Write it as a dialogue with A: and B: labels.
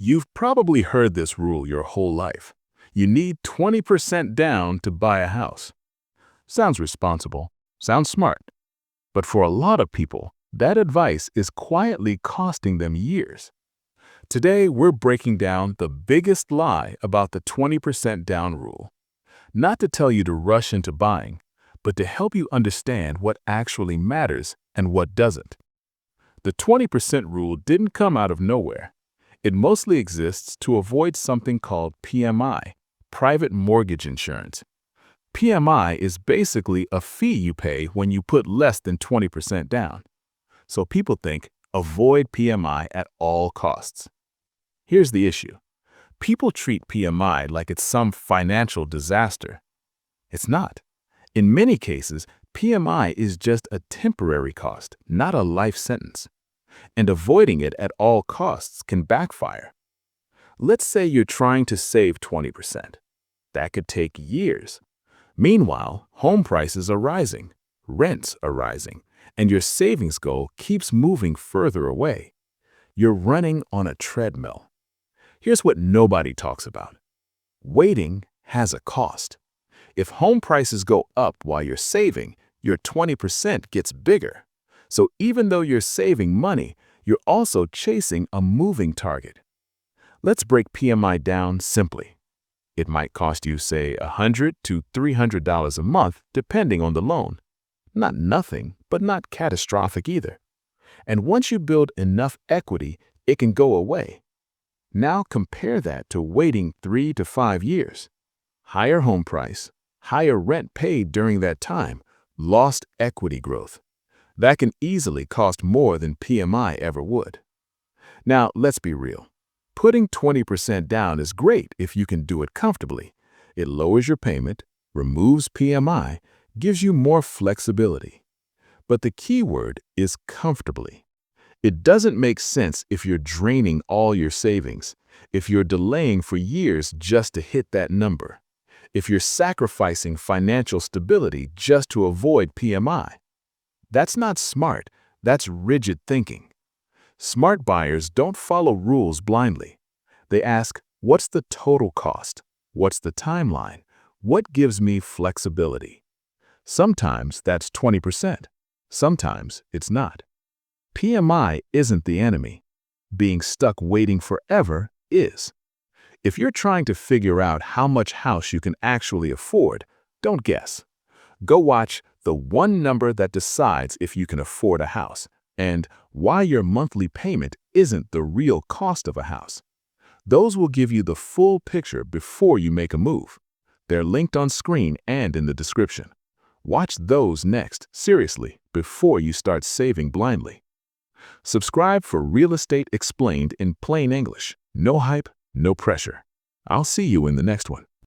A: You've probably heard this rule your whole life. You need 20% down to buy a house. Sounds responsible, sounds smart. But for a lot of people, that advice is quietly costing them years. Today, we're breaking down the biggest lie about the 20% down rule. Not to tell you to rush into buying, but to help you understand what actually matters and what doesn't. The 20% rule didn't come out of nowhere. It mostly exists to avoid something called PMI, private mortgage insurance. PMI is basically a fee you pay when you put less than 20% down. So people think, avoid PMI at all costs. Here's the issue. People treat PMI like it's some financial disaster. It's not. In many cases, PMI is just a temporary cost, not a life sentence. And avoiding it at all costs can backfire. Let's say you're trying to save 20%. That could take years. Meanwhile, home prices are rising, rents are rising, and your savings goal keeps moving further away. You're running on a treadmill. Here's what nobody talks about. Waiting has a cost. If home prices go up while you're saving, your 20% gets bigger. So even though you're saving money, you're also chasing a moving target. Let's break PMI down simply. It might cost you, say, $100 to $300 a month, depending on the loan. Not nothing, but not catastrophic either. And once you build enough equity, it can go away. Now compare that to waiting 3 to 5 years. Higher home price, higher rent paid during that time, lost equity growth. That can easily cost more than PMI ever would. Now, let's be real. Putting 20% down is great if you can do it comfortably. It lowers your payment, removes PMI, gives you more flexibility. But the key word is comfortably. It doesn't make sense if you're draining all your savings, if you're delaying for years just to hit that number, if you're sacrificing financial stability just to avoid PMI. That's not smart, that's rigid thinking. Smart buyers don't follow rules blindly. They ask, what's the total cost? What's the timeline? What gives me flexibility? Sometimes that's 20%. Sometimes it's not. PMI isn't the enemy. Being stuck waiting forever is. If you're trying to figure out how much house you can actually afford, don't guess. Go watch The One Number That Decides If You Can Afford a House and Why Your Monthly Payment Isn't the Real Cost of a House. Those will give you the full picture before you make a move. They're linked on screen and in the description. Watch those next, seriously, before you start saving blindly. Subscribe for Real Estate Explained in plain English. No hype, no pressure. I'll see you in the next one.